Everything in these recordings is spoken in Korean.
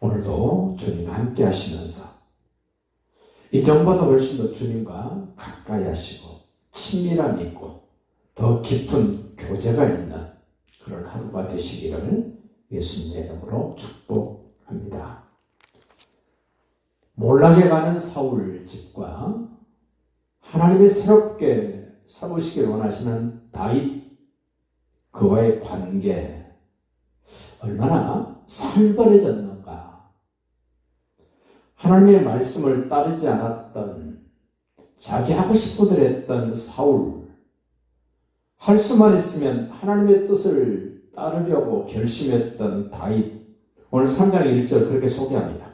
오늘도 주님과 함께 하시면서 이전보다 훨씬 더 주님과 가까이 하시고 친밀함이 있고 더 깊은 교제가 있는 그런 하루가 되시기를 예수님의 이름으로 축복합니다. 몰락에 가는 사울 집과 하나님이 새롭게 세우시길 원하시는 다윗 그와의 관계 얼마나 살벌해졌는가. 하나님의 말씀을 따르지 않았던 자기 하고 싶어들 했던 사울, 할 수만 있으면 하나님의 뜻을 따르려고 결심했던 다윗, 오늘 3장 1절 그렇게 소개합니다.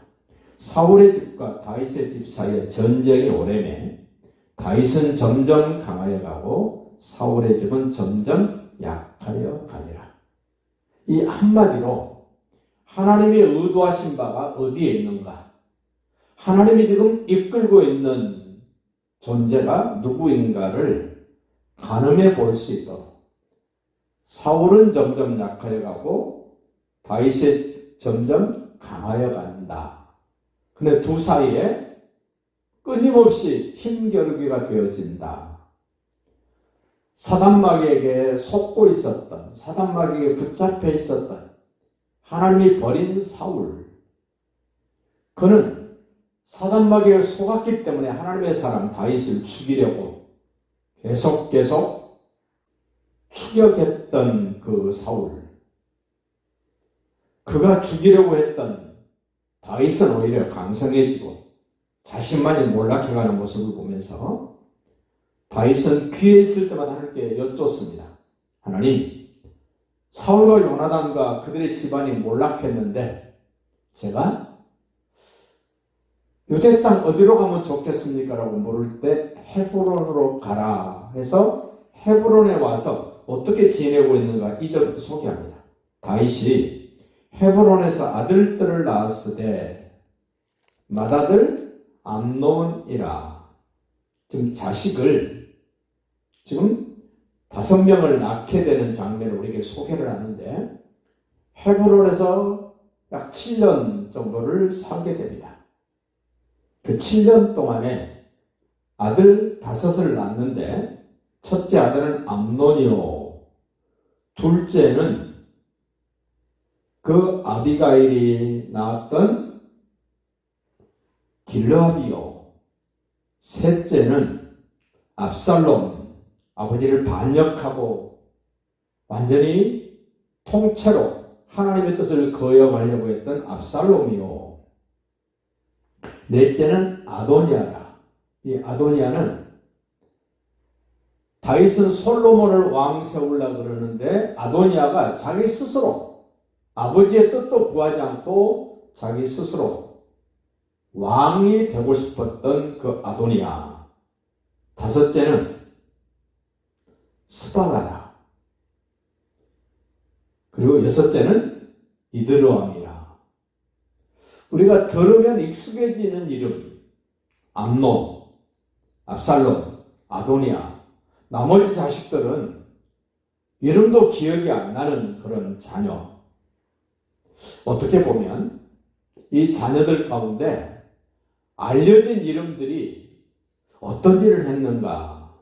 사울의 집과 다윗의 집 사이에 전쟁이 오래매 다윗은 점점 강하여 가고 사울의 집은 점점 약하여 가니라. 이 한마디로 하나님의 의도하신 바가 어디에 있는가? 하나님이 지금 이끌고 있는 존재가 누구인가를 가늠해 볼 수 있도록 사울은 점점 약하여 가고 다윗이 점점 강하여 간다. 근데 두 사이에 끊임없이 힘겨루기가 되어진다. 사단마귀에게 속고 있었던, 사단마귀에게 붙잡혀 있었던 하나님이 버린 사울. 그는 사단마귀에 속았기 때문에 하나님의 사람 다윗을 죽이려고 계속 추격했던 그 사울. 그가 죽이려고 했던 다윗은 오히려 강성해지고 자신만이 몰락해가는 모습을 보면서 다윗은 귀에 있을 때마다 하나님께 여쭙습니다. 하나님, 사울과 요나단과 그들의 집안이 몰락했는데 제가 유대 땅 어디로 가면 좋겠습니까? 라고 물을 때 헤브론으로 가라 해서 헤브론에 와서 어떻게 지내고 있는가 2절부터 소개합니다. 다윗이 헤브론에서 아들들을 낳았으되 맏아들 암논이라. 지금 자식을 지금 5명을 낳게 되는 장면을 우리에게 소개를 하는데 헤브론에서 약 7년 정도를 살게 됩니다. 그 7년 동안에 아들 5을 낳았는데 첫째 아들은 암논이요, 둘째는 그 아비가일이 낳았던 길르압이요, 셋째는 압살롬, 아버지를 반역하고 완전히 통째로 하나님의 뜻을 거역하려고 했던 압살롬이요, 넷째는 아도니아라. 이 아도니아는 다윗은 솔로몬을 왕 세우려고 그러는데 아도니아가 자기 스스로 아버지의 뜻도 구하지 않고 자기 스스로 왕이 되고 싶었던 그 아도니아. 5째는 스바가라. 그리고 6째는 이드르암이라. 우리가 들으면 익숙해지는 이름, 암논, 압살롬, 아도니아. 나머지 자식들은 이름도 기억이 안 나는 그런 자녀. 어떻게 보면 이 자녀들 가운데 알려진 이름들이 어떤 일을 했는가?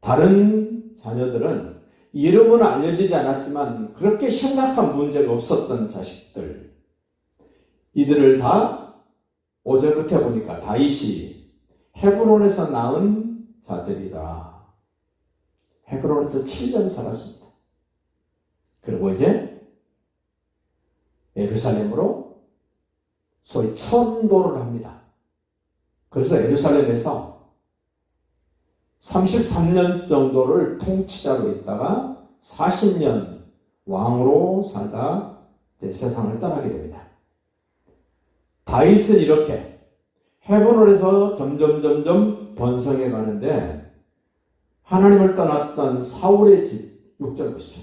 다른 자녀들은 이름은 알려지지 않았지만 그렇게 심각한 문제가 없었던 자식들. 이들을 다 5절부터 보니까 다윗이 헤브론에서 낳은 자들이다. 헤브론에서 7년 살았습니다. 그리고 이제 예루살렘으로 소위 천도를 합니다. 그래서 예루살렘에서 33년 정도를 통치자로 있다가 40년 왕으로 살다 세상을 떠나게 됩니다. 다윗은 이렇게 헤브론에서 점점 번성해 가는데 하나님을 떠났던 사울의 집, 6절 보십시오.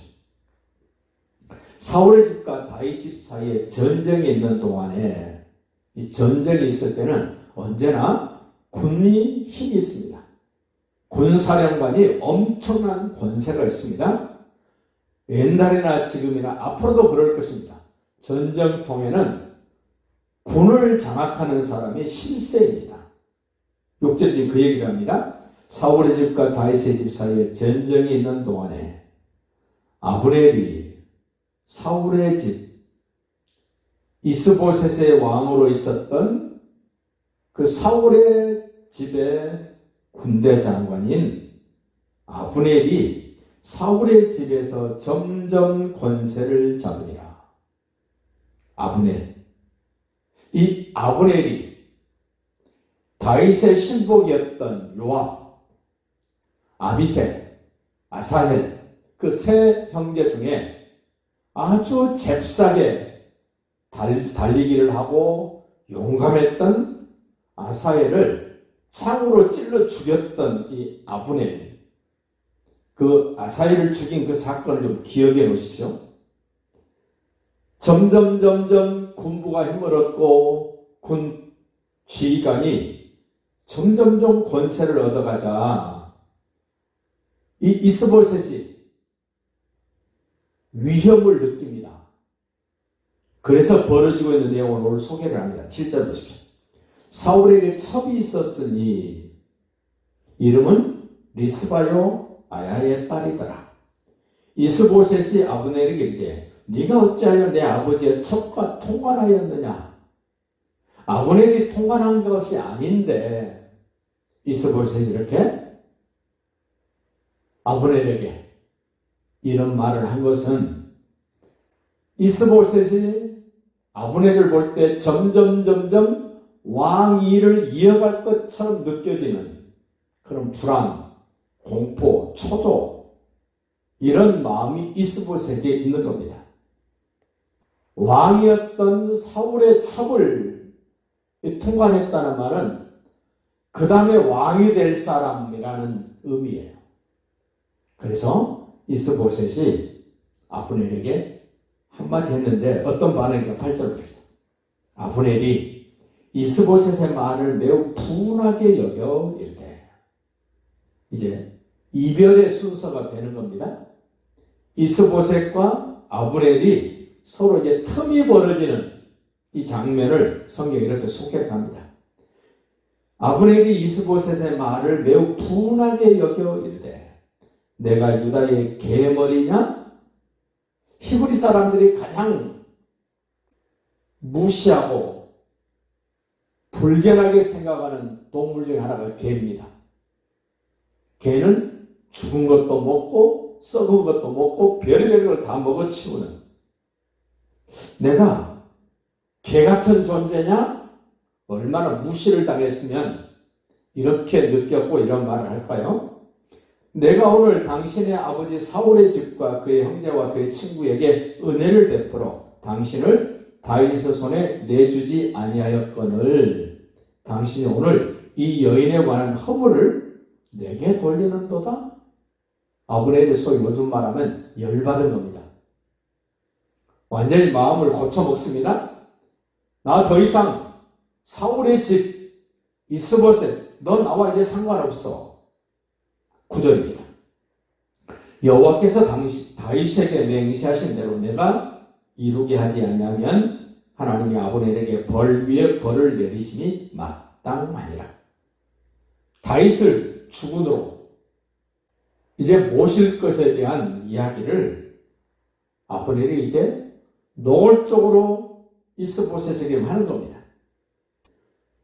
사울의 집과 다윗 집 사이에 전쟁이 있는 동안에 이 전쟁이 있을 때는 언제나 군이 힘이 있습니다. 군사령관이 엄청난 권세가 있습니다. 옛날이나 지금이나 앞으로도 그럴 것입니다. 전쟁통에는 군을 장악하는 사람이 실세입니다. 6절 지금 그 얘기를 합니다. 사울의 집과 다윗의 집 사이에 전쟁이 있는 동안에 아브넬이 사울의 집 이스보셋의 왕으로 있었던 그 사울의 집의 군대 장관인 아브넬이 사울의 집에서 점점 권세를 잡으니라. 아브넬. 이 아브넬이 다윗의 신복이었던 요압, 아비새, 아사헬 그 세 형제 중에 아주 잽싸게 달리기를 하고 용감했던 아사헬을 창으로 찔러 죽였던 이 아브넬, 그 아사헬을 죽인 그 사건을 좀 기억해 놓으십시오. 점점 군부가 힘을 얻고 군 지휘관이 점점 권세를 얻어가자 이 이스보셋이 위협을 느낍니다. 그래서 벌어지고 있는 내용을 오늘 소개를 합니다. 7절 보십시오. 사울에게 첩이 있었으니 이름은 리스바요 아야의 딸이더라. 이스보셋이 아브넬에게 이르되 네가 어찌하여 내 아버지의 첩과 통관하였느냐. 아브넬이 통관한 것이 아닌데 이스보셋이 이렇게 아브넬에게 이런 말을 한 것은 이스보셋이 아브넬을 볼 때 점점 왕위를 이어갈 것처럼 느껴지는 그런 불안, 공포, 초조 이런 마음이 이스보셋에게 있는 겁니다. 왕이었던 사울의 첩을 통관했다는 말은 그 다음에 왕이 될 사람이라는 의미예요. 그래서 이스보셋이 아브넬에게 한마디 했는데 어떤 반응인가 8절 봅시다. 아브넬이 이스보셋의 말을 매우 분하게 여겨 이르되 이제 이별의 순서가 되는 겁니다. 이스보셋과 아브넬이 서로 이제 틈이 벌어지는 이 장면을 성경이 이렇게 소개합니다. 아브넬이 이스보셋의 말을 매우 분하게 여겨 이르되 내가 유다의 개머리냐? 히브리 사람들이 가장 무시하고 불견하게 생각하는 동물 중에 하나가 개입니다. 개는 죽은 것도 먹고 썩은 것도 먹고 별의별 걸 다 먹어치우는, 내가 개 같은 존재냐? 얼마나 무시를 당했으면 이렇게 느꼈고 이런 말을 할까요? 내가 오늘 당신의 아버지 사울의 집과 그의 형제와 그의 친구에게 은혜를 베풀어 당신을 다윗의 손에 내주지 아니하였거늘 당신이 오늘 이 여인에 관한 허물을 내게 돌리는도다. 아브넬이 소위 요즘 말하면 열받은 겁니다. 완전히 마음을 고쳐먹습니다. 나 더 이상 사울의 집 이스보셋 너 나와 이제 상관없어. 9절입니다. 여호와께서 다윗에게 맹세하신 대로 내가 이루게 하지 아니하면 하나님이 아브넬에게 벌 위에 벌을 내리심이 마땅하니라. 다윗을 주군으로 이제 모실 것에 대한 이야기를 아브넬이 이제 노골적으로 이스보셋에게 하는 겁니다.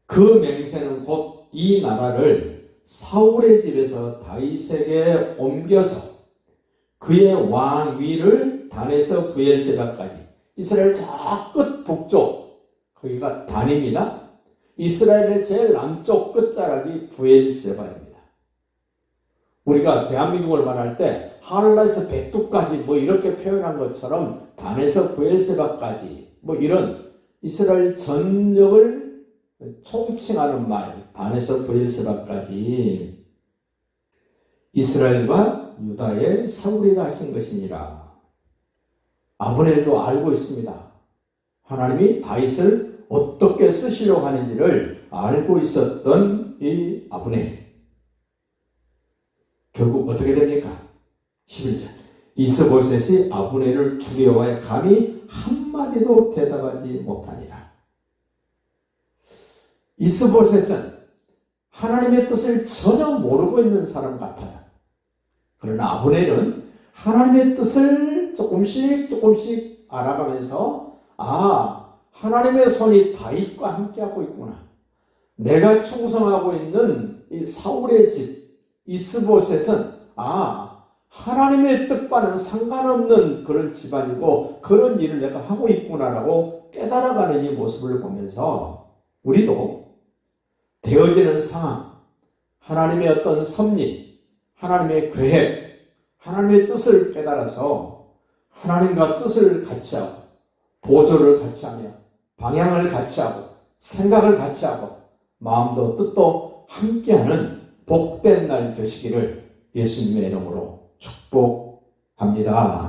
그 맹세는 곧 이 나라를 사울의 집에서 다윗에게 옮겨서 그의 왕위를 단에서 브엘세바까지, 이스라엘 저 끝 북쪽, 거기가 단입니다. 이스라엘의 제일 남쪽 끝자락이 브엘세바입니다. 우리가 대한민국을 말할 때 하늘나라에서 백두까지 뭐 이렇게 표현한 것처럼 단에서 브엘세바까지 뭐 이런 이스라엘 전역을 총칭하는 말, 단에서 브엘세바까지 이스라엘과 유다의 사울이가 하신 것이니라. 아브넬도 알고 있습니다. 하나님이 다윗을 어떻게 쓰시려고 하는지를 알고 있었던 이 아브넬. 결국 어떻게 됩니까? 11절. 이스보셋이 아브넬을 두려워해 감히 한마디도 대답하지 못하니라. 이스보셋은 하나님의 뜻을 전혀 모르고 있는 사람 같아요. 그러나 아브넬은 하나님의 뜻을 조금씩 알아가면서 하나님의 손이 다윗과 함께하고 있구나. 내가 충성하고 있는 이 사울의 집 이스보셋은 하나님의 뜻과는 상관없는 그런 집안이고 그런 일을 내가 하고 있구나라고 깨달아가는 이 모습을 보면서 우리도 되어지는 상황, 하나님의 어떤 섭리, 하나님의 계획, 하나님의 뜻을 깨달아서 하나님과 뜻을 같이하고 보조를 같이하며 방향을 같이하고 생각을 같이하고 마음도 뜻도 함께하는 복된 날 되시기를 예수님의 이름으로 축복합니다.